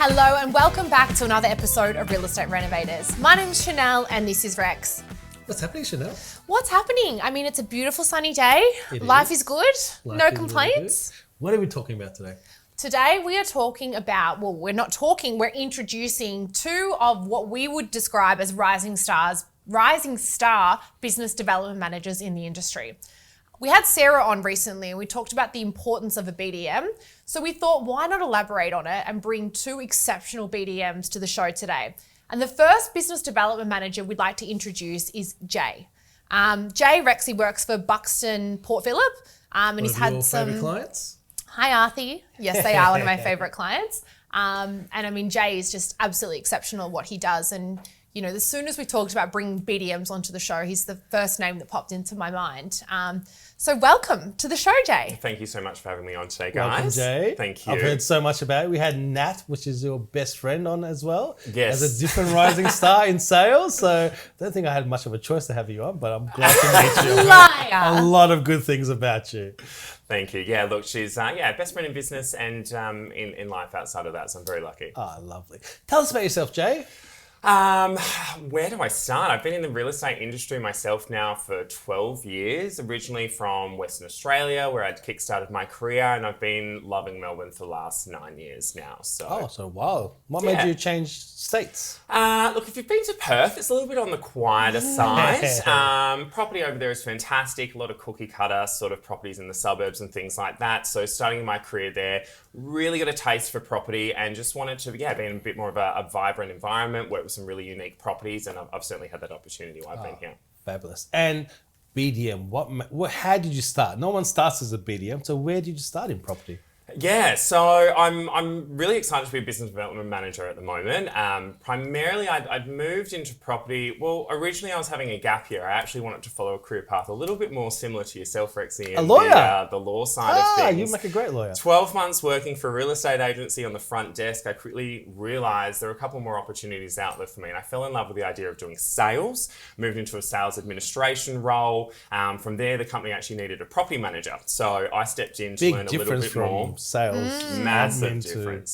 Hello and welcome back to another episode of Real Estate Renovators. My name is Chanell and this is Rex. What's happening, Chanell? What's happening? I mean, it's a beautiful sunny day. Life is good. No complaints. What are we talking about today? Today we are talking about, well, we're not talking, we're introducing two of what we would describe as rising star business development managers in the industry. We had Sarah on recently and we talked about the importance of a BDM. So we thought, why not elaborate on it and bring two exceptional BDMs to the show today? And the first business development manager we'd like to introduce is Jay. Jay Rexy works for Buxton, Port Phillip. And he's had some favourite clients? Hi, Arthi. Yes, they are one of my favourite clients. And I mean, Jay is just absolutely exceptional at what he does. And, you know, as soon as we talked about bringing BDMs onto the show, he's the first name that popped into my mind. So welcome to the show, Jay. Thank you so much for having me on today, guys. Welcome, Jay. Thank you. I've heard so much about it. We had Nat, which is your best friend, on as well. Yes. As a different rising star in sales. So I don't think I had much of a choice to have you on, but I'm glad to meet you. Liar. A lot of good things about you. Thank you. Yeah, look, she's best friend in business and in life outside of that, so I'm very lucky. Ah, lovely. Tell us about yourself, Jay. Where do I start? I've been in the real estate industry myself now for 12 years, originally from Western Australia, where I'd kickstarted my career, and I've been loving Melbourne for the last 9 years now. So wow. What made you change states? Look, if you've been to Perth, it's a little bit on the quieter side. Property over there is fantastic, a lot of cookie cutter sort of properties in the suburbs and things like that. So starting my career there, really got a taste for property and just wanted to be in a bit more of a vibrant environment, work with some really unique properties, and I've certainly had that opportunity while I've been here. Fabulous. And BDM, how did you start? No one starts as a BDM, so where did you start in property? Yeah, so I'm really excited to be a business development manager at the moment. Primarily, I'd moved into property. Well, originally I was having a gap year. I actually wanted to follow a career path a little bit more similar to yourself, Rexy. A lawyer? The law side of things. You make a great lawyer. 12 months working for a real estate agency on the front desk, I quickly realised there were a couple more opportunities out there for me. And I fell in love with the idea of doing sales, moved into a sales administration role. From there, the company actually needed a property manager. So I stepped in to learn a little bit more. Sales.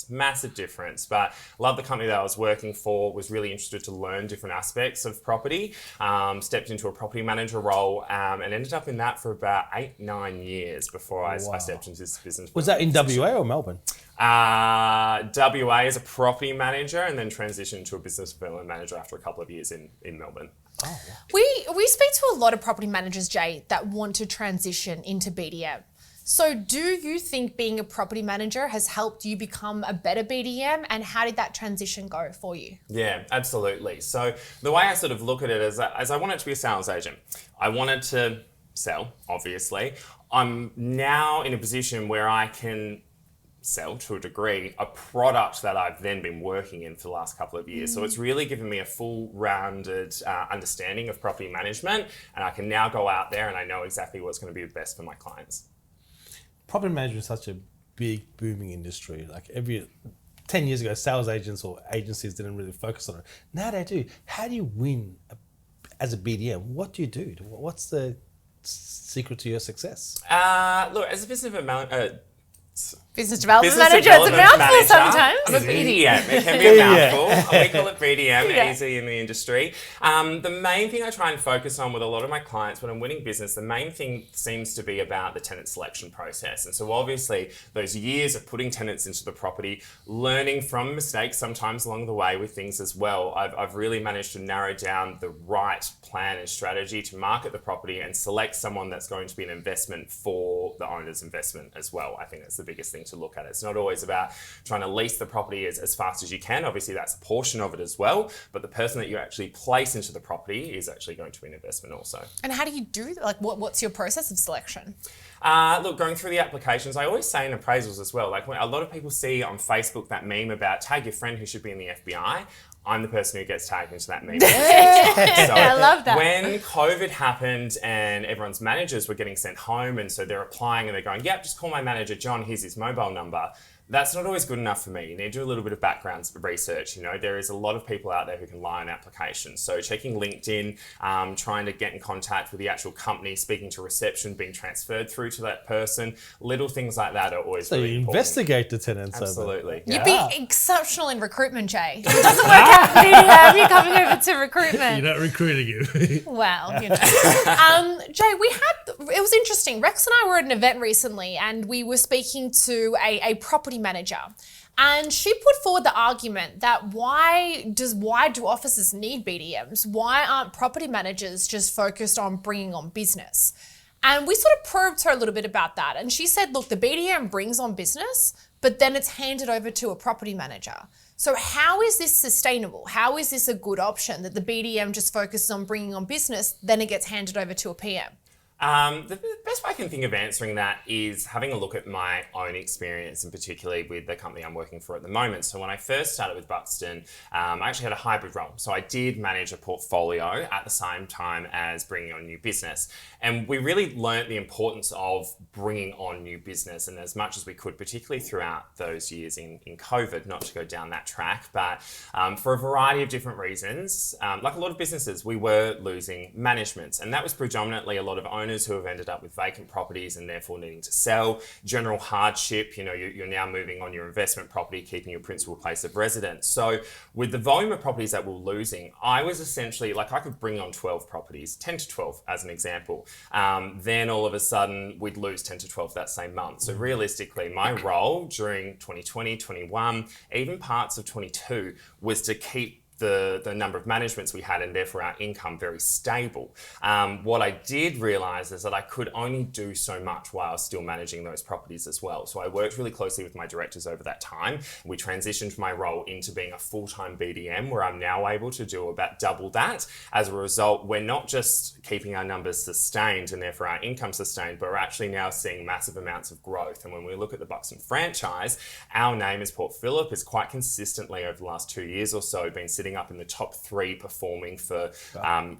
Massive difference. But love the company that I was working for, was really interested to learn different aspects of property, stepped into a property manager role and ended up in that for about 8-9 years before I stepped into this business. Was that in WA or Melbourne? WA as a property manager and then transitioned to a business development manager after a couple of years in Melbourne. Oh, wow. We speak to a lot of property managers, Jay, that want to transition into BDM. So do you think being a property manager has helped you become a better BDM, and how did that transition go for you? Yeah, absolutely. So the way I sort of look at it is I wanted to be a sales agent. I wanted to sell, obviously. I'm now in a position where I can sell, to a degree, a product that I've then been working in for the last couple of years. So it's really given me a full rounded understanding of property management, and I can now go out there and I know exactly what's going to be the best for my clients. Property management is such a big, booming industry. Like 10 years ago, sales agents or agencies didn't really focus on it. Now they do. How do you win as a BDM? What do you do? What's the secret to your success? Look, as a business development manager, it's a mouthful sometimes. I'm a BDM, it can be a mouthful. We call it BDM, easy in the industry. The main thing I try and focus on with a lot of my clients when I'm winning business, the main thing seems to be about the tenant selection process. And so obviously those years of putting tenants into the property, learning from mistakes sometimes along the way with things as well, I've really managed to narrow down the right plan and strategy to market the property and select someone that's going to be an investment for the owner's investment as well. I think that's the biggest thing to look at. It's not always about trying to lease the property as fast as you can. Obviously, that's a portion of it as well. But the person that you actually place into the property is actually going to be an investment also. And how do you do that? Like, what's your process of selection? Look, going through the applications, I always say in appraisals as well, like when a lot of people see on Facebook that meme about tag your friend who should be in the FBI. I'm the person who gets tagged into that meme. So I love that. When COVID happened and everyone's managers were getting sent home, and so they're applying and they're going, yep, just call my manager, John, here's his mobile number. That's not always good enough for me. You need to do a little bit of background research. You know, there is a lot of people out there who can lie on applications. So checking LinkedIn, trying to get in contact with the actual company, speaking to reception, being transferred through to that person, little things like that are always really you important. Investigate the tenants. Absolutely. You'd be exceptional in recruitment, Jay. It doesn't work out for BDM. You're coming over to recruitment. You're not recruiting him. Well, you know. Jay, it was interesting. Rex and I were at an event recently and we were speaking to a property manager. And she put forward the argument that why do offices need BDMs? Why aren't property managers just focused on bringing on business? And we sort of probed her a little bit about that. And she said, look, the BDM brings on business, but then it's handed over to a property manager. So how is this sustainable? How is this a good option that the BDM just focuses on bringing on business, then it gets handed over to a PM? The best way I can think of answering that is having a look at my own experience, and particularly with the company I'm working for at the moment. So when I first started with Buxton, I actually had a hybrid role. So I did manage a portfolio at the same time as bringing on new business. And we really learnt the importance of bringing on new business, and as much as we could, particularly throughout those years in COVID, not to go down that track, but for a variety of different reasons, like a lot of businesses, we were losing management. And that was predominantly a lot of owners who have ended up with vacant properties and therefore needing to sell, general hardship, you know, you're now moving on your investment property, keeping your principal place of residence. So with the volume of properties that we're losing, I was essentially, like I could bring on 12 properties, 10 to 12 as an example. Then all of a sudden we'd lose 10 to 12 that same month. So realistically, my role during 2020, 21, even parts of 22 was to keep the number of managements we had and therefore our income very stable. What I did realise is that I could only do so much while I was still managing those properties as well. So I worked really closely with my directors over that time. We transitioned my role into being a full-time BDM, where I'm now able to do about double that. As a result, we're not just keeping our numbers sustained and therefore our income sustained, but we're actually now seeing massive amounts of growth. And when we look at the Buxton franchise, our name as Port Phillip is quite consistently over the last 2 years or so been sitting up in the top 3 performing for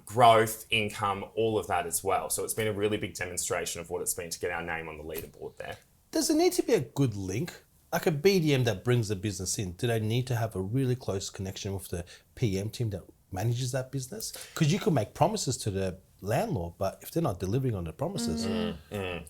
growth, income, all of that as well. So it's been a really big demonstration of what it's been to get our name on the leaderboard there. Does it need to be a good link? Like a BDM that brings the business in, do they need to have a really close connection with the PM team that manages that business? Because you could make promises to the landlord, but if they're not delivering on the promises.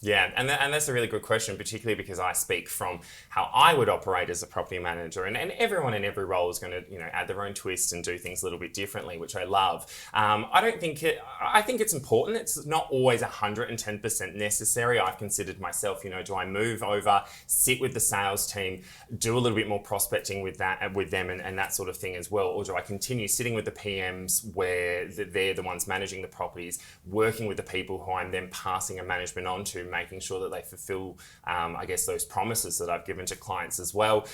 Yeah, and that's a really good question, particularly because I speak from how I would operate as a property manager, and everyone in every role is going to, you know, add their own twist and do things a little bit differently, which I love. I think it's important. It's not always 110% necessary. I've considered myself, you know, do I move over, sit with the sales team, do a little bit more prospecting with them and that sort of thing as well, or do I continue sitting with the PMs where they're the ones managing the properties, working with the people who I'm then passing a management on to, making sure that they fulfill, I guess, those promises that I've given to clients as well.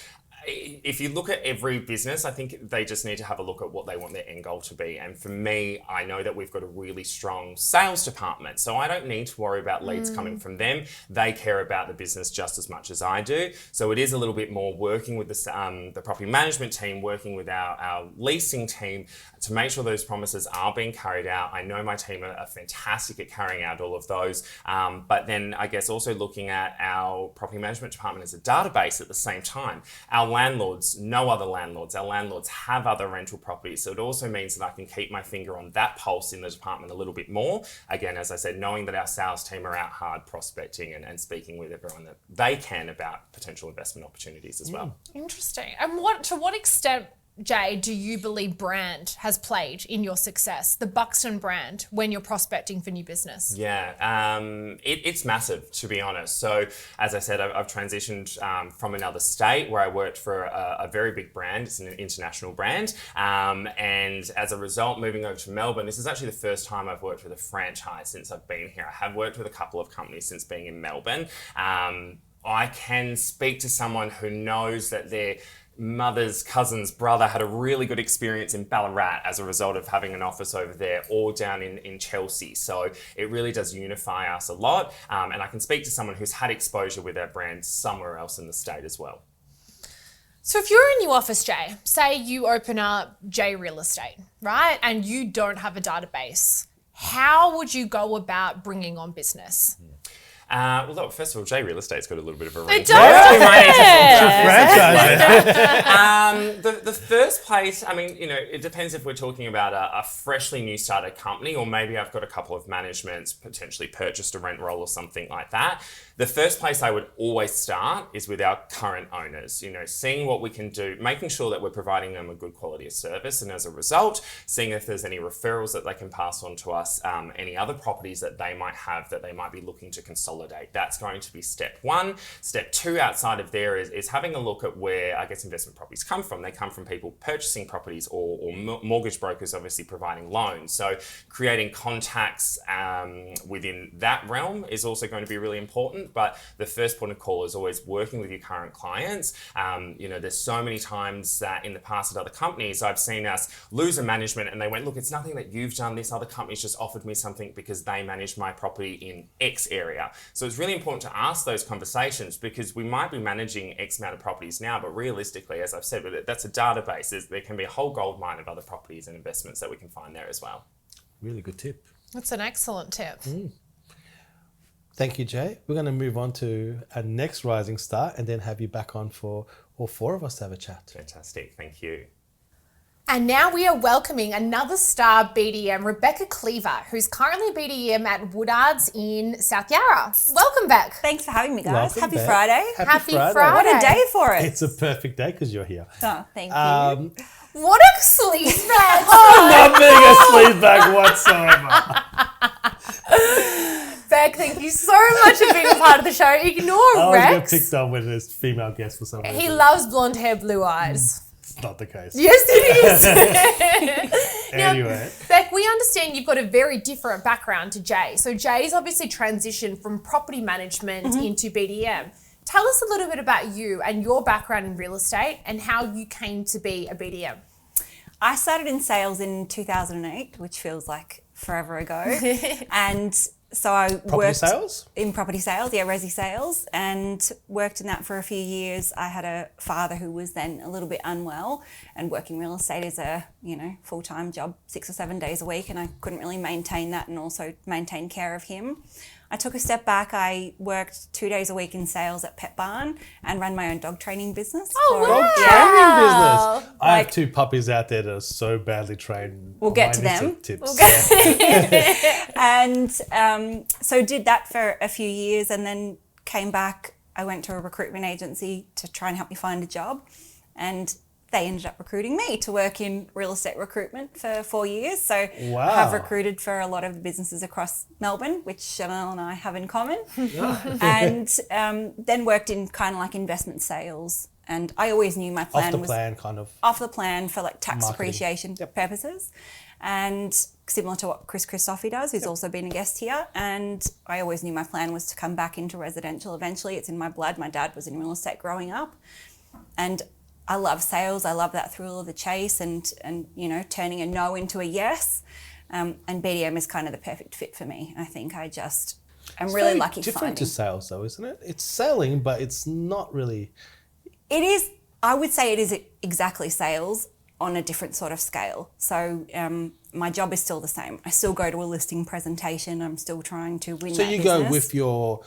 If you look at every business, I think they just need to have a look at what they want their end goal to be. And for me, I know that we've got a really strong sales department, so I don't need to worry about leads coming from them. They care about the business just as much as I do. So it is a little bit more working with the property management team, working with our leasing team to make sure those promises are being carried out. I know my team are fantastic at carrying out all of those. But then I guess also looking at our property management department as a database at the same time. Our landlords, no other landlords. Our landlords have other rental properties. So it also means that I can keep my finger on that pulse in the department a little bit more. Again, as I said, knowing that our sales team are out hard prospecting and speaking with everyone that they can about potential investment opportunities as well. Interesting. And to what extent, Jay, do you believe brand has played in your success, the Buxton brand, when you're prospecting for new business? Yeah, it's massive, to be honest. So as I said, I've transitioned from another state where I worked for a very big brand. It's an international brand. And as a result, moving over to Melbourne, this is actually the first time I've worked with a franchise since I've been here. I have worked with a couple of companies since being in Melbourne. I can speak to someone who knows that their mother's cousin's brother had a really good experience in Ballarat as a result of having an office over there, or down in Chelsea. So it really does unify us a lot. And I can speak to someone who's had exposure with our brand somewhere else in the state as well. So if you're a new office, Jay, say you open up Jay Real Estate, right? And you don't have a database, how would you go about bringing on business? Well, look, first of all, J Real Estate's got a little bit of a It reach. does. The first place, I mean, it depends if we're talking about a freshly new started company, or maybe I've got a couple of managements potentially purchased a rent roll or something like that. The first place I would always start is with our current owners, seeing what we can do, making sure that we're providing them a good quality of service, and as a result, seeing if there's any referrals that they can pass on to us, any other properties that they might have that they might be looking to consolidate. That's going to be step one. Step two outside of there is having a look at where, I guess, investment properties come from. They come from people purchasing properties or mortgage brokers obviously providing loans. So creating contacts within that realm is also going to be really important. But the first point of call is always working with your current clients. There's so many times that in the past at other companies, I've seen us lose a management and they went, look, it's nothing that you've done. This other company's just offered me something because they managed my property in X area. So it's really important to ask those conversations, because we might be managing X amount of properties now, but realistically, as I've said, that's a database. There can be a whole gold mine of other properties and investments that we can find there as well. Really good tip. That's an excellent tip. Thank you, Jay. We're going to move on to our next rising star and then have you back on for all four of us to have a chat. Fantastic. Thank you. And now we are welcoming another star BDM, Rebecca Cleaver, who's currently BDM at Woodards in South Yarra. Welcome back. Thanks for having me, guys. Welcome Happy back. Friday. Happy Friday. What a day for it. It's a perfect day because you're here. Oh, thank you. What a sleaze bag. Not being a sleeve bag whatsoever. Beck, thank you so much for being a part of the show. Ignore I always Rex. get picked on when there's female guests for some reason. He loves blonde hair, blue eyes. It's not the case. Yes, it is. Anyway. Beck, we understand you've got a very different background to Jay. So Jay's obviously transitioned from property management into BDM. Tell us a little bit about you and your background in real estate and how you came to be a BDM. I started in sales in 2008, which feels like forever ago. And so I worked sales? in property sales, resi sales, and worked in that for a few years. I had a father who was then a little bit unwell, and working real estate is a, full-time job, 6 or 7 days a week, and I couldn't really maintain that and also maintain care of him. I took a step back. I worked 2 days a week in sales at Pet Barn and ran my own dog training business. Oh, wow. Training business. I have 2 puppies out there that are so badly trained. We'll get to them. Tips. And so did that for a few years, and then came back. I went to a recruitment agency to try and help me find a job, and they ended up recruiting me to work in real estate recruitment for 4 years. So I have recruited for a lot of the businesses across Melbourne, which Chanell and I have in common. And then worked in kind of like investment sales. And I always knew my plan was off the plan for like tax depreciation purposes. And similar to what Chris Christophe does, who's also been a guest here. And I always knew my plan was to come back into residential eventually. It's in my blood. My dad was in real estate growing up. And I love sales. I love that thrill of the chase and turning a no into a yes. And BDM is kind of the perfect fit for me. I think I'm really lucky finding. It's different to sales though, isn't it? It's selling, but it's not really. It is. I would say it is exactly sales on a different sort of scale. So my job is still the same. I still go to a listing presentation. I'm still trying to win that business. So you go with your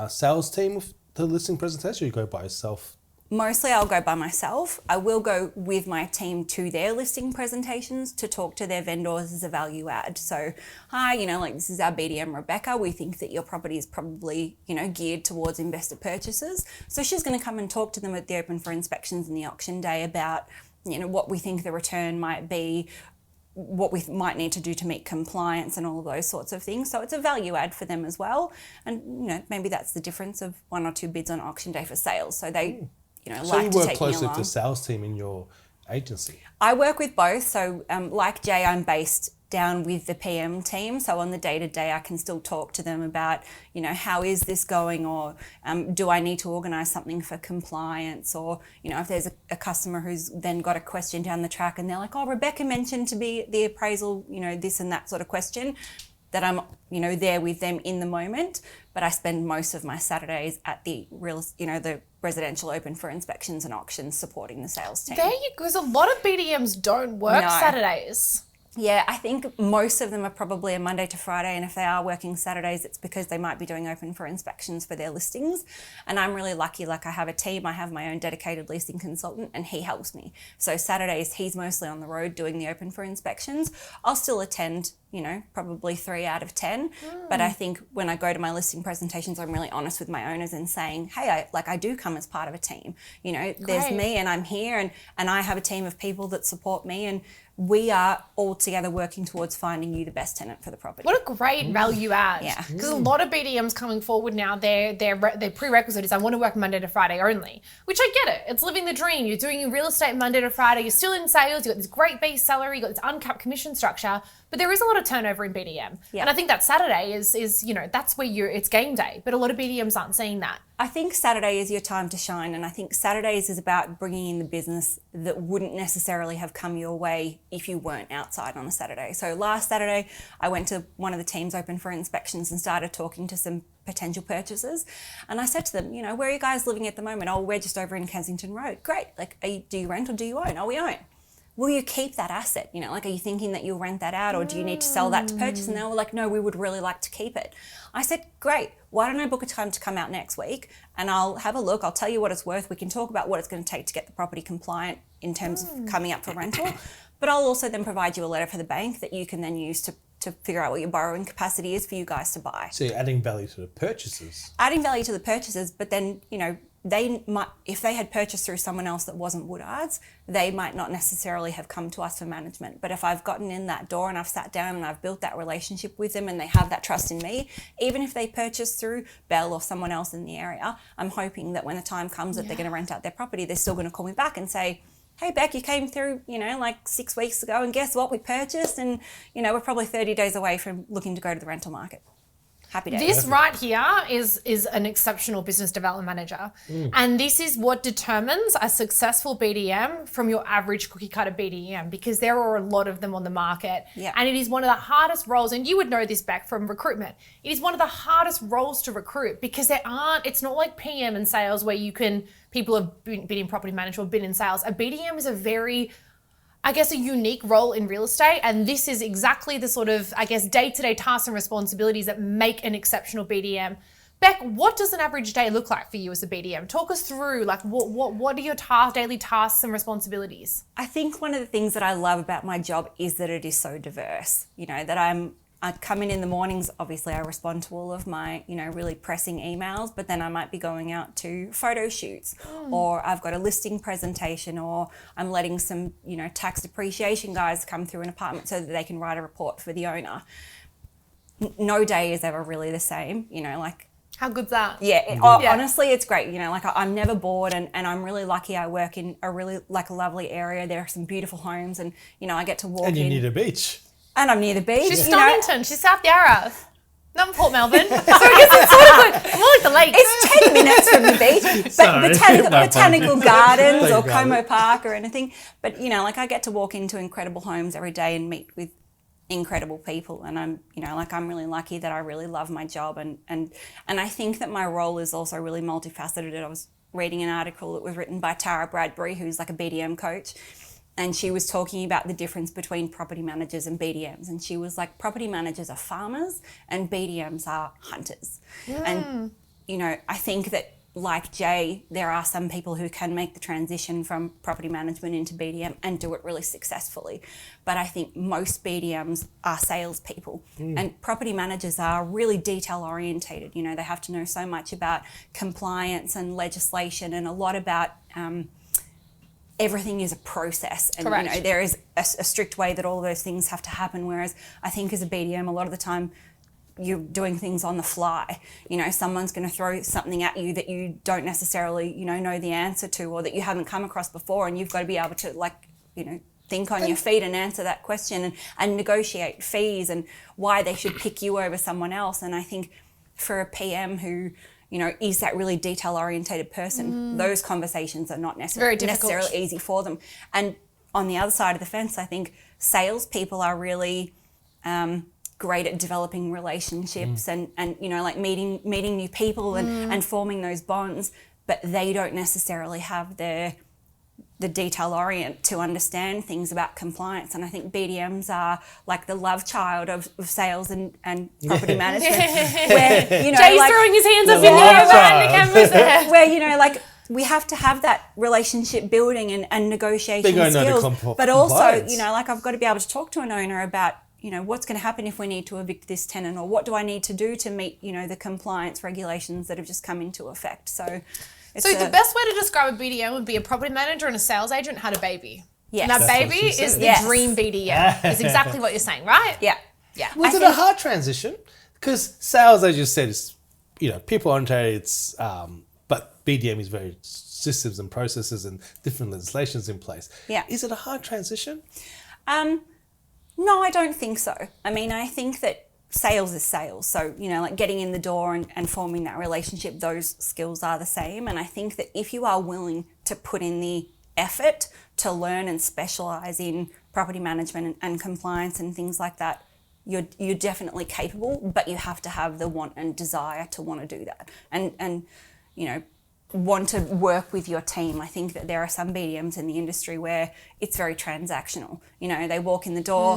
sales team with the listing presentation, or you go by yourself? Mostly I'll go by myself. I will go with my team to their listing presentations to talk to their vendors as a value add. So, hi, this is our BDM, Rebecca. We think that your property is probably, geared towards investor purchases. So she's going to come and talk to them at the open for inspections and the auction day about, what we think the return might be, what we might need to do to meet compliance and all of those sorts of things. So it's a value add for them as well. And, maybe that's the difference of 1 or 2 bids on auction day for sales. So they... So you work closely with the sales team in your agency? I work with both. So like Jay, I'm based down with the PM team. So on the day-to-day, I can still talk to them about, how is this going, or do I need to organise something for compliance, or, if there's a customer who's then got a question down the track and they're like, oh, Rebecca mentioned to be the appraisal, this and that sort of question, that I'm, there with them in the moment. But I spend most of my Saturdays at the the residential open for inspections and auctions supporting the sales team. Because a lot of BDMs don't work Saturdays. Yeah, I think most of them are probably a Monday to Friday, and if they are working Saturdays, it's because they might be doing open for inspections for their listings. And I'm really lucky, like I have a team, I have my own dedicated leasing consultant, and he helps me. So Saturdays, he's mostly on the road doing the open for inspections. I'll still attend, you know, probably 3 out of 10. But I think when I go to my listing presentations, I'm really honest with my owners and saying, hey, I do come as part of a team. You know, there's me and I'm here, and I have a team of people that support me, and we are all together working towards finding you the best tenant for the property. What a great value add. Yeah. Because a lot of BDMs coming forward now, their prerequisite is I want to work Monday to Friday only, which I get it. It's living the dream. You're doing your real estate Monday to Friday. You're still in sales. You've got this great base salary. You've got this uncapped commission structure. But there is a lot of turnover in BDM. Yeah. And I think that Saturday is you know, that's where it's game day. But a lot of BDMs aren't seeing that. I think Saturday is your time to shine, and I think Saturdays is about bringing in the business that wouldn't necessarily have come your way if you weren't outside on a Saturday. So last Saturday, I went to one of the teams open for inspections and started talking to some potential purchasers. And I said to them, you know, where are you guys living at the moment? Oh, we're just over in Kensington Road. Great. Like, do you rent or do you own? Oh, we own. Will you keep that asset? You know, like, are you thinking that you'll rent that out, or do you need to sell that to purchase? And they were like, no, we would really like to keep it. I said, great. Why don't I book a time to come out next week, and I'll have a look. I'll tell you what it's worth. We can talk about what it's going to take to get the property compliant in terms of coming up for rental. But I'll also then provide you a letter for the bank that you can then use to figure out what your borrowing capacity is for you guys to buy. So you're adding value to the purchasers. Adding value to the purchasers, but then, you know, they might, if they had purchased through someone else that wasn't Woodards, they might not necessarily have come to us for management. But if I've gotten in that door and I've sat down and I've built that relationship with them and they have that trust in me, even if they purchase through Bell or someone else in the area, I'm hoping that when the time comes that they're going to rent out their property, they're still going to call me back and say, hey, Beck, you came through, you know, like 6 weeks ago, and guess what? We purchased, and, you know, we're probably 30 days away from looking to go to the rental market. Happy days. This right here is an exceptional business development manager. And this is what determines a successful BDM from your average cookie cutter BDM, because there are a lot of them on the market. Yeah. And it is one of the hardest roles, and you would know this back from recruitment. It is one of the hardest roles to recruit, because it's not like PM and sales where people have been in property management or been in sales. A BDM is a very, I guess, a unique role in real estate. And this is exactly the sort of, I guess, day-to-day tasks and responsibilities that make an exceptional BDM. Beck, what does an average day look like for you as a BDM? Talk us through, like, what are your daily tasks and responsibilities? I think one of the things that I love about my job is that it is so diverse. You know, that I come in the mornings, obviously I respond to all of my, you know, really pressing emails, but then I might be going out to photo shoots, or I've got a listing presentation, or I'm letting some, you know, tax depreciation guys come through an apartment so that they can write a report for the owner. No day is ever really the same, you know, like. How good's that? Yeah, honestly, it's great. You know, like, I'm never bored, and I'm really lucky. I work in a really, like, a lovely area. There are some beautiful homes, and, you know, I get to walk in. And you need a beach. And I'm near the beach. She's Stonington. She's South Yarra. Not in Port Melbourne. So I guess it's sort of more like the lakes. It's 10 minutes from the beach. But botanical gardens or Thank Como Park or anything. But, you know, like, I get to walk into incredible homes every day and meet with incredible people. And I'm, you know, like, I'm really lucky that I really love my job. And I think that my role is also really multifaceted. I was reading an article that was written by Tara Bradbury, who's like a BDM coach. And she was talking about the difference between property managers and BDMs. And she was like, property managers are farmers and BDMs are hunters. And, you know, I think that, like Jay, there are some people who can make the transition from property management into BDM and do it really successfully. But I think most BDMs are salespeople, and property managers are really detail orientated. You know, they have to know so much about compliance and legislation, and a lot about everything is a process, and Correct. You know, there is a strict way that all those things have to happen. Whereas I think as a BDM, a lot of the time you're doing things on the fly. You know, someone's going to throw something at you that you don't necessarily, you know the answer to, or that you haven't come across before, and you've got to be able to, like, you know, think on your feet and answer that question, and negotiate fees and why they should pick you over someone else. And I think for a PM who, you know, is that really detail-orientated person, those conversations are not necessarily easy for them. And on the other side of the fence, I think salespeople are really great at developing relationships and you know, like meeting new people and forming those bonds, but they don't necessarily have their the detail orient to understand things about compliance. And I think BDMs are like the love child of sales and property management. Where, you know, Jay's like, throwing his hands up in the air behind the cameras there. where, you know, like we have to have that relationship building and negotiation skills. But also, you know, like I've got to be able to talk to an owner about, you know, what's going to happen if we need to evict this tenant, or what do I need to do to meet, you know, the compliance regulations that have just come into effect. So the best way to describe a BDM would be a property manager and a sales agent had a baby. Yes. And that baby is the dream BDM. Is exactly what you're saying, right? Yeah. Was it a hard transition? Because sales, as you said, is, you know, people oriented. It's but BDM is very systems and processes and different legislations in place. Yeah. Is it a hard transition? No, I don't think so. I mean, I think that sales is sales. So, you know, like getting in the door and forming that relationship, those skills are the same. And I think that if you are willing to put in the effort to learn and specialise in property management and compliance and things like that, you're definitely capable, but you have to have the want and desire to want to do that. And you know, want to work with your team. I think that there are some BDMs in the industry where it's very transactional. You know, they walk in the door,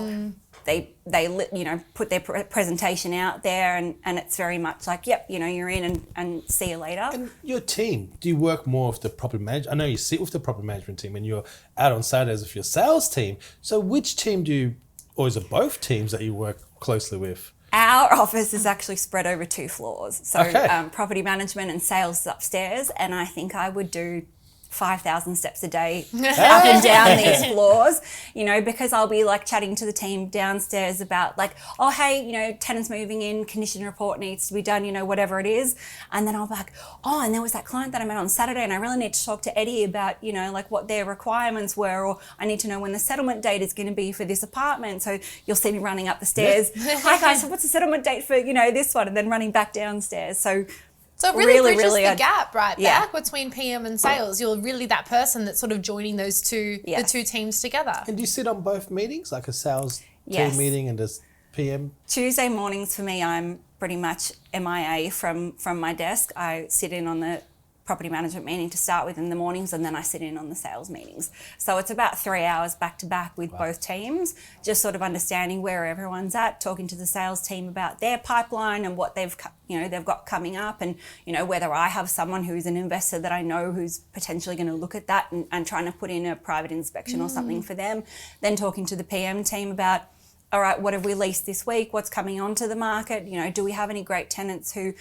they you know, put their presentation out there, and it's very much like, yep, you know, you're in and see you later. And your team, do you work more with the property manager? I know you sit with the property management team and you're out on Saturdays with your sales team. So which team do you, or is it both teams that you work closely with? Our office is actually spread over 2 floors. So property management and sales is upstairs, and I think I would do 5,000 steps a day up and down these floors, you know, because I'll be like chatting to the team downstairs about like, oh, hey, you know, tenants moving in, condition report needs to be done, you know, whatever it is. And then I'll be like, oh, and there was that client that I met on Saturday and I really need to talk to Eddie about, you know, like what their requirements were, or I need to know when the settlement date is going to be for this apartment. So you'll see me running up the stairs. Hi guys, so what's the settlement date for, you know, this one? And then running back downstairs. So it really bridges the gap right back between PM and sales. You're really that person that's sort of joining those the two teams together. And do you sit on both meetings, like a sales team meeting and a PM? Tuesday mornings for me, I'm pretty much MIA from my desk. I sit in on the property management meeting to start with in the mornings, and then I sit in on the sales meetings. So it's about 3 hours back to back with both teams, just sort of understanding where everyone's at, talking to the sales team about their pipeline and what they've got coming up, and, you know, whether I have someone who's an investor that I know who's potentially going to look at that and trying to put in a private inspection or something for them. Then talking to the PM team about, all right, what have we leased this week? What's coming onto the market? You know, do we have any great tenants who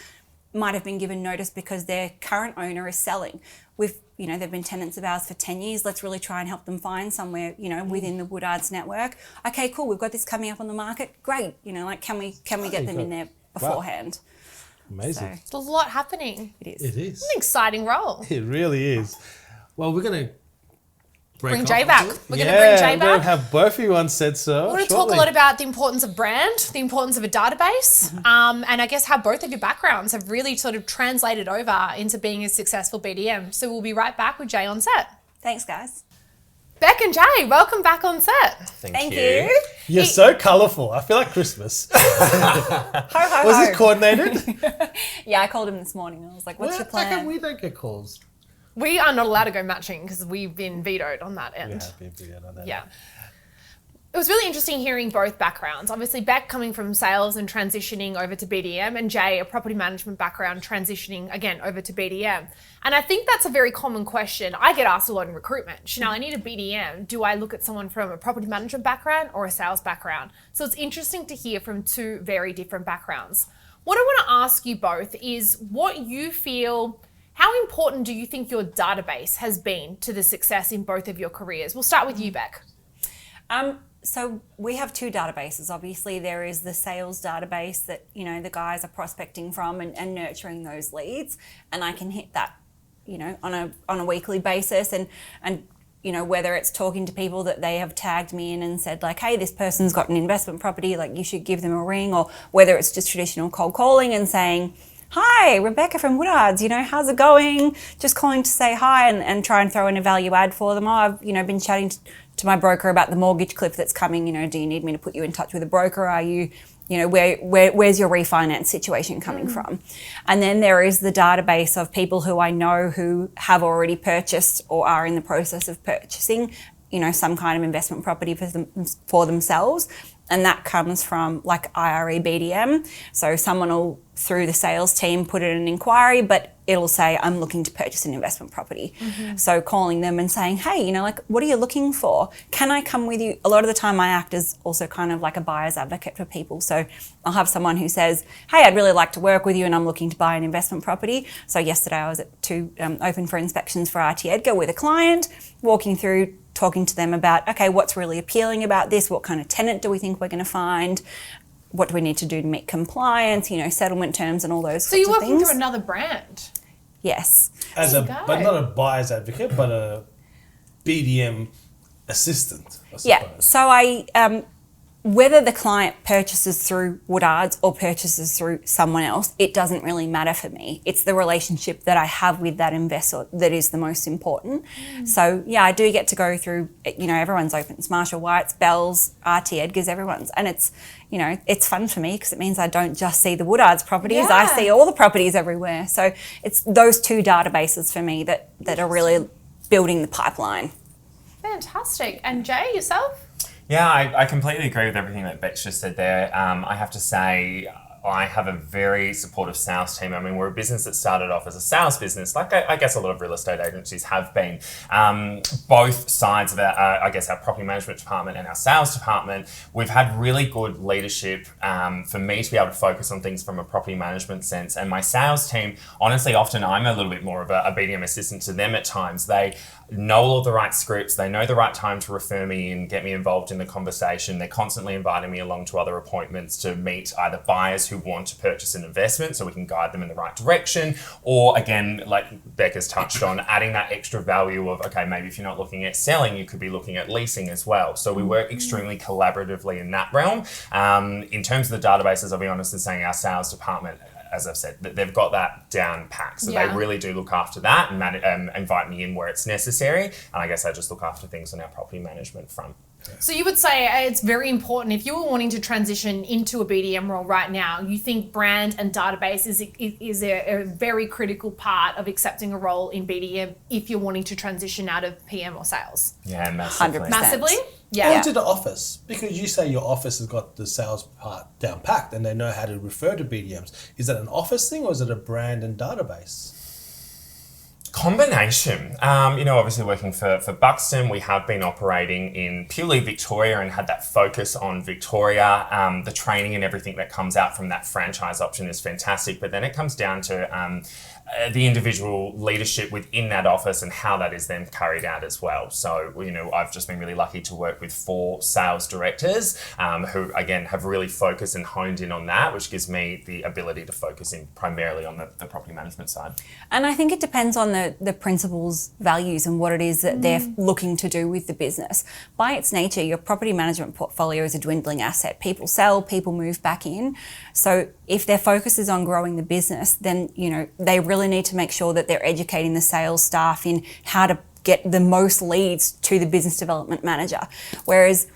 might have been given notice because their current owner is selling? You know, they've been tenants of ours for 10 years. Let's really try and help them find somewhere, you know, within the Woodards network. Okay, cool. We've got this coming up on the market. Great. You know, like, can we get them in there beforehand? Amazing. There's a lot happening. It is. It is. It's an exciting role. It really is. Well, we're going to bring Jay back. We're going to bring Jay back. We're going to have both of you on said so. We're going to talk a lot about the importance of brand, the importance of a database, and I guess how both of your backgrounds have really sort of translated over into being a successful BDM. So we'll be right back with Jay on set. Thanks, guys. Beck and Jay, welcome back on set. Thank you. You're so colourful. I feel like Christmas. Ho, ho, Was ho. this coordinated? Yeah, I called him this morning. I was like, what's your plan? How come we don't get calls? We are not allowed to go matching because we've been vetoed on that end. We have been vetoed on that. Yeah. It was really interesting hearing both backgrounds. Obviously, Beck coming from sales and transitioning over to BDM, and Jay, a property management background, transitioning again over to BDM. And I think that's a very common question. I get asked a lot in recruitment. Chanell, I need a BDM. Do I look at someone from a property management background or a sales background? So it's interesting to hear from two very different backgrounds. What I want to ask you both is what you feel. How important do you think your database has been to the success in both of your careers? We'll start with you, Beck. So we have 2 databases. Obviously, there is the sales database that, you know, the guys are prospecting from and nurturing those leads. And I can hit that, you know, on a weekly basis. And you know, whether it's talking to people that they have tagged me in and said like, hey, this person's got an investment property, like you should give them a ring, or whether it's just traditional cold calling and saying, hi, Rebecca from Woodards, you know, how's it going? Just calling to say hi and try and throw in a value add for them. Oh, I've, you know, been chatting to my broker about the mortgage cliff that's coming. You know, do you need me to put you in touch with a broker? Are you, you know, where's your refinance situation coming from? And then there is the database of people who I know who have already purchased or are in the process of purchasing, you know, some kind of investment property for themselves. And that comes from like IRE BDM. So someone will, through the sales team, put in an inquiry, but it'll say, I'm looking to purchase an investment property. So calling them and saying, hey, you know, like, what are you looking for? Can I come with you? A lot of the time I act as also kind of like a buyer's advocate for people. So I'll have someone who says, hey, I'd really like to work with you and I'm looking to buy an investment property. So yesterday I was at two open for inspections for RT Edgar with a client, walking through, talking to them about, okay, what's really appealing about this? What kind of tenant do we think we're going to find? What do we need to do to meet compliance, you know, settlement terms and all those So sorts you're of working things. through another brand. Yes. But not a buyer's advocate, but a BDM assistant, I suppose. Yeah. So I, whether the client purchases through Woodards or purchases through someone else, it doesn't really matter for me. It's the relationship that I have with that investor that is the most important. So yeah, I do get to go through, you know, everyone's open. It's Marshall White's, Bell's, RT Edgar's, everyone's. And it's, you know, it's fun for me because it means I don't just see the Woodards properties, I see all the properties everywhere. So it's those two databases for me that are really building the pipeline. Fantastic. And Jay, yourself? Yeah, I completely agree with everything that Bex just said there. I have to say, I have a very supportive sales team. I mean, we're a business that started off as a sales business, like I guess a lot of real estate agencies have been. Both sides of our property management department and our sales department, we've had really good leadership for me to be able to focus on things from a property management sense. And my sales team, honestly, often I'm a little bit more of a BDM assistant to them at times. They know all of the right scripts. They know the right time to refer me and get me involved in the conversation. They're constantly inviting me along to other appointments to meet either buyers who want to purchase an investment so we can guide them in the right direction, or again, like Becca's touched on, adding that extra value of, okay, maybe if you're not looking at selling, you could be looking at leasing as well. So we work extremely collaboratively in that realm. In terms of the databases, I'll be honest in saying our sales department, as I've said, they've got that down packed. So they really do look after that and invite me in where it's necessary. And I guess I just look after things on our property management front. So you would say it's very important if you were wanting to transition into a BDM role right now, you think brand and database is a very critical part of accepting a role in BDM if you're wanting to transition out of PM or sales? Yeah, massively. 100%. Massively? Yeah. Or to the office, because you say your office has got the sales part down packed and they know how to refer to BDMs. Is that an office thing or is it a brand and database? Combination. Obviously working for Buxton, we have been operating in purely Victoria and had that focus on Victoria. The training and everything that comes out from that franchise option is fantastic, but then it comes down to the individual leadership within that office and how that is then carried out as well. So, I've just been really lucky to work with 4 sales directors who, again, have really focused and honed in on that, which gives me the ability to focus in primarily on the property management side. And I think it depends on the principal's values and what it is that they're looking to do with the business. By its nature, your property management portfolio is a dwindling asset. People sell, people move back in. So if their focus is on growing the business, then, they really need to make sure that they're educating the sales staff in how to get the most leads to the business development manager. Whereas,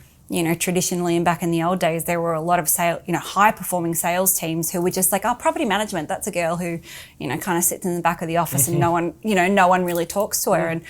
traditionally and back in the old days, there were a lot of high performing sales teams who were just like, oh, property management, that's a girl who, kind of sits in the back of the office and no one really talks to her. And,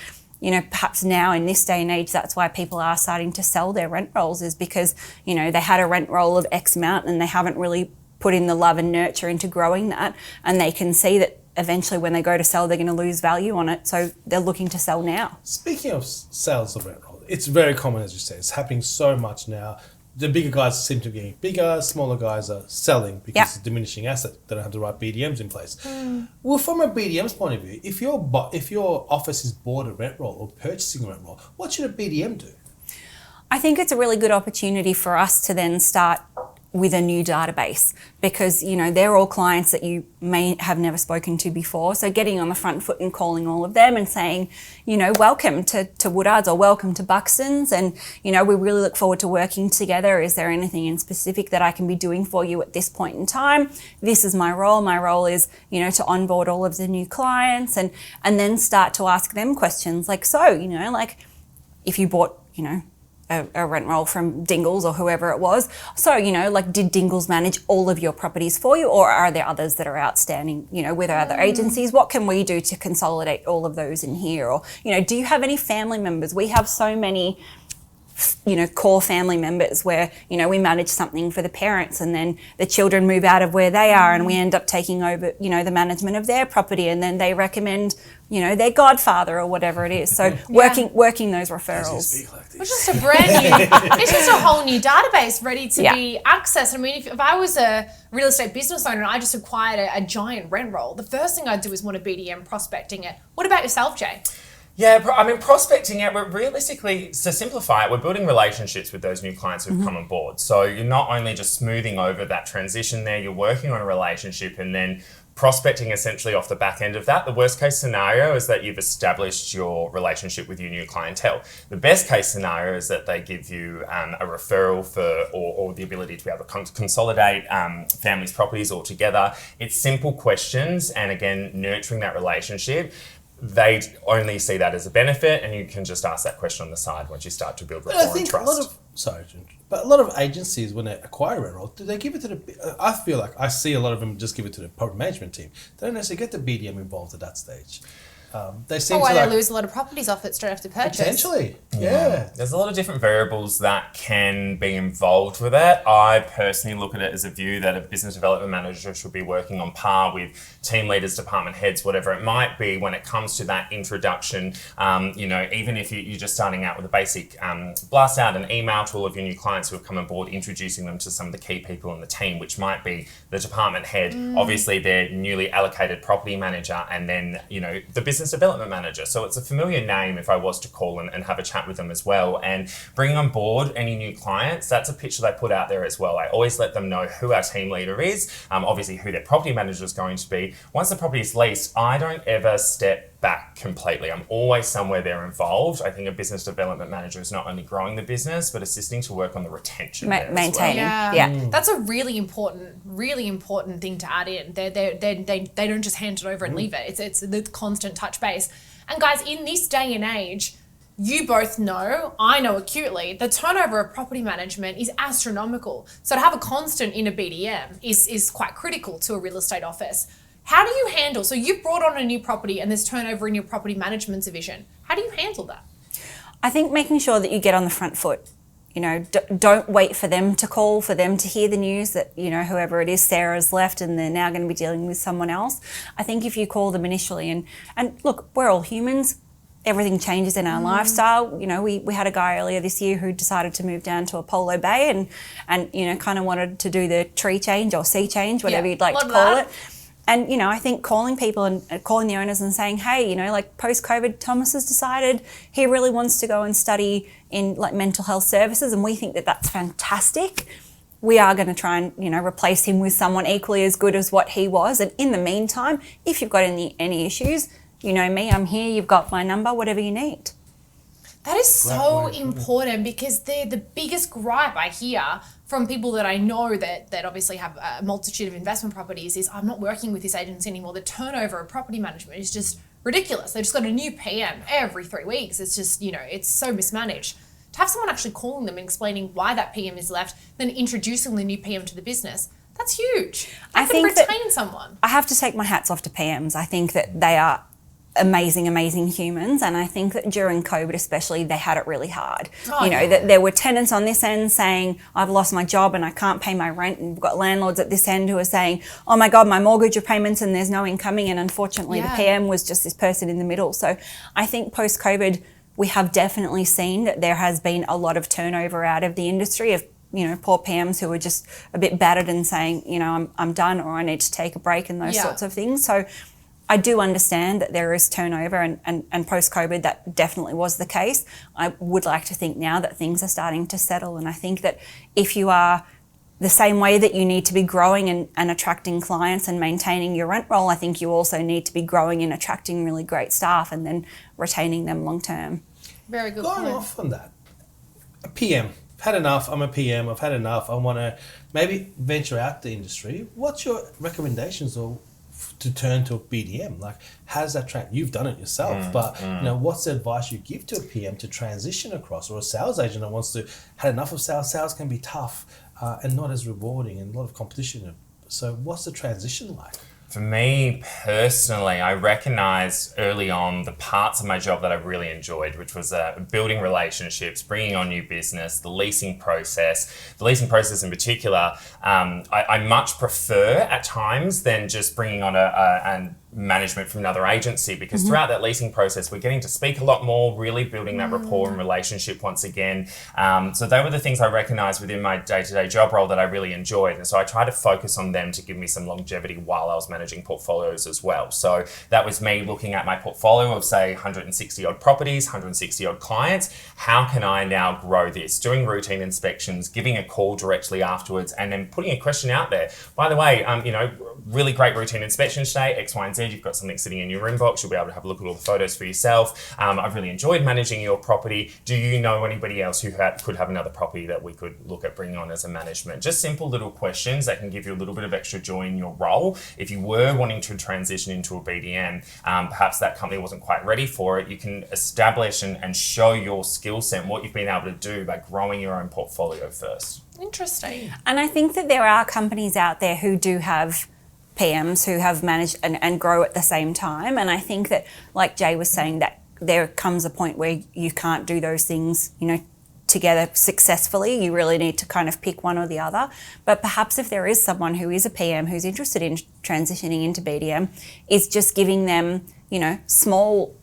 perhaps now in this day and age, that's why people are starting to sell their rent rolls, is because, they had a rent roll of X amount and they haven't really put in the love and nurture into growing that. And they can see that eventually when they go to sell, they're going to lose value on it. So they're looking to sell now. Speaking of sales of rent roll, it's very common, as you say. It's happening so much now. The bigger guys seem to be getting bigger, smaller guys are selling because it's a diminishing asset. They don't have the right BDMs in place. Well, from a BDM's point of view, if your office is bought a rent roll or purchasing a rent roll, what should a BDM do? I think it's a really good opportunity for us to then start with a new database, because they're all clients that you may have never spoken to before. So getting on the front foot and calling all of them and saying, welcome to Woodards or welcome to Buxton's, and we really look forward to working together. Is there anything in specific that I can be doing for you at this point in time? This is my role. My role is to onboard all of the new clients, and then start to ask them questions like, so like if you bought a rent roll from Dingles or whoever it was. So, like, did Dingles manage all of your properties for you, or are there others that are outstanding, with our other agencies? What can we do to consolidate all of those in here? Or, do you have any family members? We have so many, core family members where, we manage something for the parents and then the children move out of where they are and we end up taking over, the management of their property, and then they recommend, their godfather or whatever it is. So working those referrals. It's just a brand new, it's just a whole new database ready to be accessed. I mean, if I was a real estate business owner and I just acquired a giant rent roll, the first thing I'd do is want a BDM prospecting it. What about yourself, Jay? Yeah, prospecting it, we're realistically, to simplify it, we're building relationships with those new clients who've come on board. So you're not only just smoothing over that transition there, you're working on a relationship and then prospecting essentially off the back end of that. The worst case scenario is that you've established your relationship with your new clientele. The best case scenario is that they give you a referral or the ability to be able to consolidate families' properties all together. It's simple questions and, again, nurturing that relationship. They only see that as a benefit, and you can just ask that question on the side once you start to build rapport and trust. A lot of agencies, when they acquire a rent roll, do they give it to the... I feel like I see a lot of them just give it to the property management team. They don't necessarily get the BDM involved at that stage. They seem why to they lose a lot of properties off it straight after purchase. Potentially, yeah. There's a lot of different variables that can be involved with it. I personally look at it as a view that a business development manager should be working on par with team leaders, department heads, whatever it might be when it comes to that introduction. Even if you're just starting out with a basic blast out an email to all of your new clients who have come on board, introducing them to some of the key people in the team, which might be the department head, obviously their newly allocated property manager, and then, the business development manager. So it's a familiar name if I was to call and have a chat with them as well. And bringing on board any new clients, that's a pitch that I put out there as well. I always let them know who our team leader is, obviously who their property manager is going to be. Once the property is leased, I don't ever step back completely. I'm always somewhere there involved. I think a business development manager is not only growing the business, but assisting to work on the retention maintaining. Yeah. That's a really important thing to add in. They don't just hand it over and leave it. It's the constant touch base. And guys, in this day and age, you both know, I know acutely, the turnover of property management is astronomical. So to have a constant in a BDM is quite critical to a real estate office. How do you handle, so you've brought on a new property and there's turnover in your property management division. How do you handle that? I think making sure that you get on the front foot. Don't wait for them to call, for them to hear the news that, whoever it is, Sarah's left and they're now going to be dealing with someone else. I think if you call them initially, and look, we're all humans. Everything changes in our lifestyle. We had a guy earlier this year who decided to move down to Apollo Bay and kind of wanted to do the tree change or sea change, whatever you'd like to call it. And, I think calling people and calling the owners and saying, hey, post-COVID, Thomas has decided he really wants to go and study in mental health services, and we think that that's fantastic. We are going to try and, replace him with someone equally as good as what he was. And in the meantime, if you've got any issues, you know me, I'm here, you've got my number, whatever you need. That is so important, because they're the biggest gripe I hear from people that I know that obviously have a multitude of investment properties is, I'm not working with this agency anymore. The turnover of property management is just ridiculous. They've just got a new PM every 3 weeks. It's just, it's so mismanaged. To have someone actually calling them and explaining why that PM is left, then introducing the new PM to the business, that's huge. I think retain someone. I have to take my hats off to PMs. I think that they are amazing humans, and I think that during COVID especially, they had it really hard. That there were tenants on this end saying, I've lost my job and I can't pay my rent, and we've got landlords at this end who are saying, oh my God, my mortgage repayments and there's no incoming, and unfortunately the PM was just this person in the middle. So I think post-COVID, we have definitely seen that there has been a lot of turnover out of the industry of poor PMs who are just a bit battered and saying, I'm done, or I need to take a break, and those sorts of things. So I do understand that there is turnover, and post-COVID that definitely was the case. I would like to think now that things are starting to settle, and I think that if you are the same way that you need to be growing and attracting clients and maintaining your rent roll, I think you also need to be growing and attracting really great staff and then retaining them long term. Very good Going point. off on that, a PM, I've had enough, I'm a PM, I've had enough, I want to maybe venture out the industry. What's your recommendations or to turn to a BDM? Like, how does that you've done it yourself, but you know, what's the advice you give to a PM to transition across, or a sales agent that wants to had enough of sales? Sales can be tough and not as rewarding, and a lot of competition. So what's the transition like? For me personally, I recognised early on the parts of my job that I really enjoyed, which was building relationships, bringing on new business, the leasing process. The leasing process in particular, I much prefer at times than just bringing on a management from another agency, because throughout that leasing process, we're getting to speak a lot more, really building that rapport and relationship once again. So they were the things I recognised within my day-to-day job role that I really enjoyed. And so I tried to focus on them to give me some longevity while I was managing portfolios as well. So that was me looking at my portfolio of, say, 160 odd properties, 160 odd clients. How can I now grow this? Doing routine inspections, giving a call directly afterwards, and then putting a question out there. By the way, you know, really great routine inspection today, X, Y, and Z. You've got something sitting in your inbox. You'll be able to have a look at all the photos for yourself. I've really enjoyed managing your property. Do you know anybody else who could have another property that we could look at bringing on as a management? Just simple little questions that can give you a little bit of extra joy in your role. If you were wanting to transition into a BDM, perhaps that company wasn't quite ready for it, you can establish and show your skill set and what you've been able to do by growing your own portfolio first. Interesting. And I think that there are companies out there who do have PMs who have managed and grow at the same time. And I think that, like Jay was saying, that there comes a point where you can't do those things, you know, together successfully. You really need to kind of pick one or the other. But perhaps if there is someone who is a PM who's interested in transitioning into BDM, is just giving them, you know, small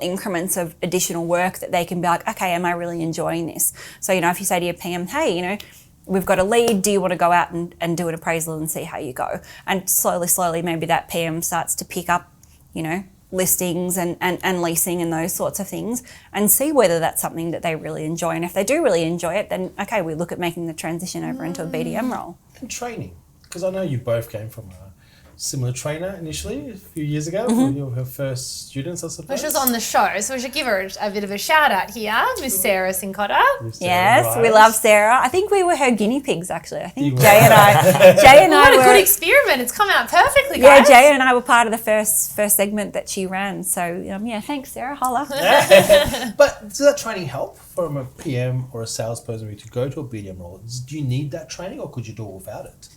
increments of additional work that they can be like, okay, am I really enjoying this? So, you know, if you say to your PM, hey, you know, we've got a lead, do you want to go out and do an appraisal and see how you go? And slowly, maybe that PM starts to pick up, you know, listings and leasing and those sorts of things, and see whether that's something that they really enjoy. And if they do really enjoy it, then okay, we look at making the transition over into a BDM role. And training, because I know you both came from a similar trainer initially a few years ago for her first students, I suppose. Which was on the show, so we should give her a bit of a shout out here, Miss Sarah Sincotta. Yes, we love Sarah. I think we were her guinea pigs, actually. I think You Jay and I What a were, good experiment. It's come out perfectly, yeah, guys. Jay and I were part of the first segment that she ran. So yeah, thanks, Sarah. Holla. But does that training help from a PM or a salesperson to go to a BDM role? Do you need that training, or could you do it without it?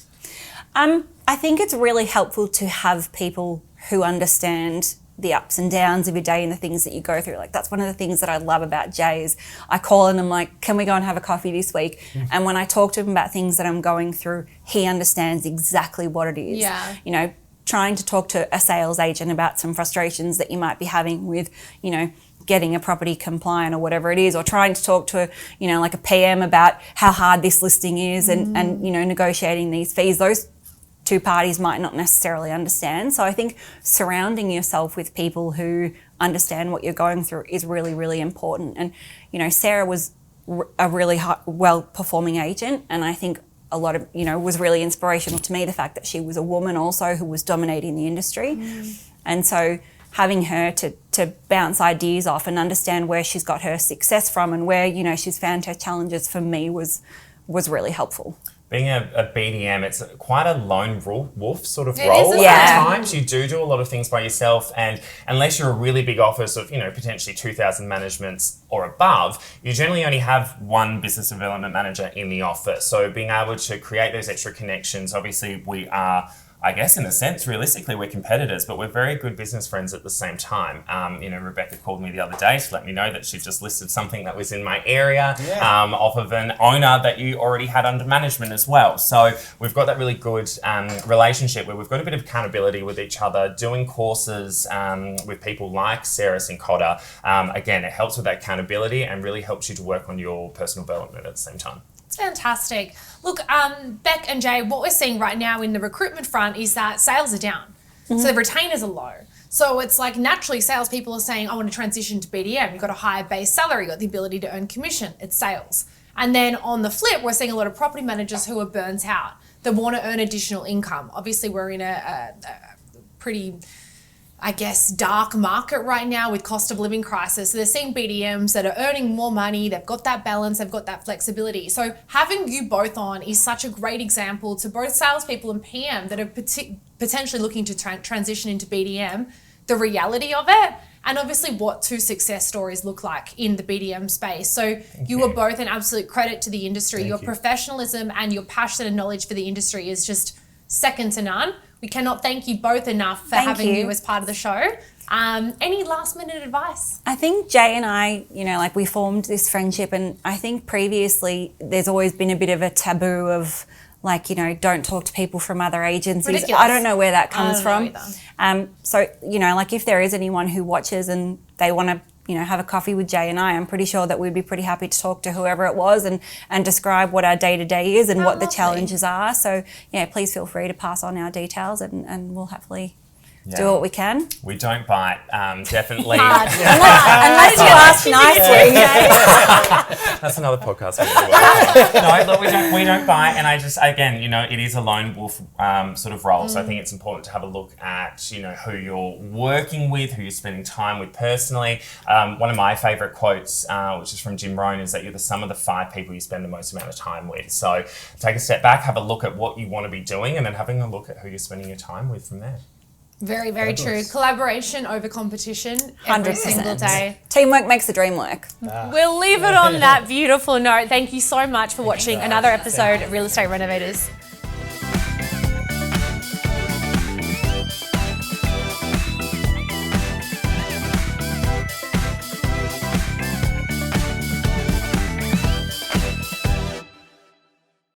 I think it's really helpful to have people who understand the ups and downs of your day and the things that you go through. Like, that's one of the things that I love about Jay is I call and I'm like, can we go and have a coffee this week? And when I talk to him about things that I'm going through, he understands exactly what it is. Yeah. You know, trying to talk to a sales agent about some frustrations that you might be having with, you know, getting a property compliant or whatever it is, or trying to talk to, you know, like a PM about how hard this listing is and you know, negotiating these fees. Those two parties might not necessarily understand. So I think surrounding yourself with people who understand what you're going through is really, really important. And, you know, Sarah was a really well-performing agent, and I think a lot of, you know, was really inspirational to me, the fact that she was a woman also who was dominating the industry. And so having her to bounce ideas off and understand where she's got her success from and where, you know, she's found her challenges, for me was really helpful. Being a BDM, it's quite a lone wolf sort of It role. is, At times you do a lot of things by yourself, and unless you're a really big office of, you know, potentially 2,000 managements or above, you generally only have one business development manager in the office. So being able to create those extra connections, obviously we are, I guess in a sense, realistically, we're competitors, but we're very good business friends at the same time. You know, Rebecca called me the other day to let me know that she just listed something that was in my area off of an owner that you already had under management as well. So we've got that really good relationship where we've got a bit of accountability with each other, doing courses with people like Sarah Sincotta. Again, it helps with that accountability and really helps you to work on your personal development at the same time. It's fantastic. Look, Beck and Jay, what we're seeing right now in the recruitment front is that sales are down. So the retainers are low. So it's like naturally salespeople are saying, I want to transition to BDM. You've got a higher base salary, you've got the ability to earn commission. It's sales. And then on the flip, we're seeing a lot of property managers who are burnt out that want to earn additional income. Obviously, we're in a pretty I guess, dark market right now with cost of living crisis. So they're seeing BDMs that are earning more money. They've got that balance. They've got that flexibility. So having you both on is such a great example to both salespeople and PM that are potentially looking to transition into BDM, the reality of it, and obviously what 2 success stories look like in the BDM space. So you are both an absolute credit to the industry. Your professionalism and your passion and knowledge for the industry is just second to none. We cannot thank you both enough for having you as part of the show. Any last minute advice? I think Jay and I, like we formed this friendship, and I think previously there's always been a bit of a taboo of like, don't talk to people from other agencies. Ridiculous. I don't know where that comes from. So, like if there is anyone who watches and they want to, have a coffee with Jay and I, I'm pretty sure that we'd be pretty happy to talk to whoever it was and describe what our day-to-day is and what the challenges are. So, please feel free to pass on our details and we'll happily do what we can. We don't bite, definitely. Unless you ask nicely. That's another podcast. No, look, we don't bite, and I just, again, it is a lone wolf sort of role. So I think it's important to have a look at, who you're working with, who you're spending time with personally. One of my favourite quotes, which is from Jim Rohn, is that you're the sum of the 5 people you spend the most amount of time with. So take a step back, have a look at what you want to be doing, and then having a look at who you're spending your time with from there. Very, very true. Collaboration over competition every 100%. single day. Teamwork makes the dream work. We'll leave it on that beautiful note. Thank you so much for watching another episode of Real Estate Renovators.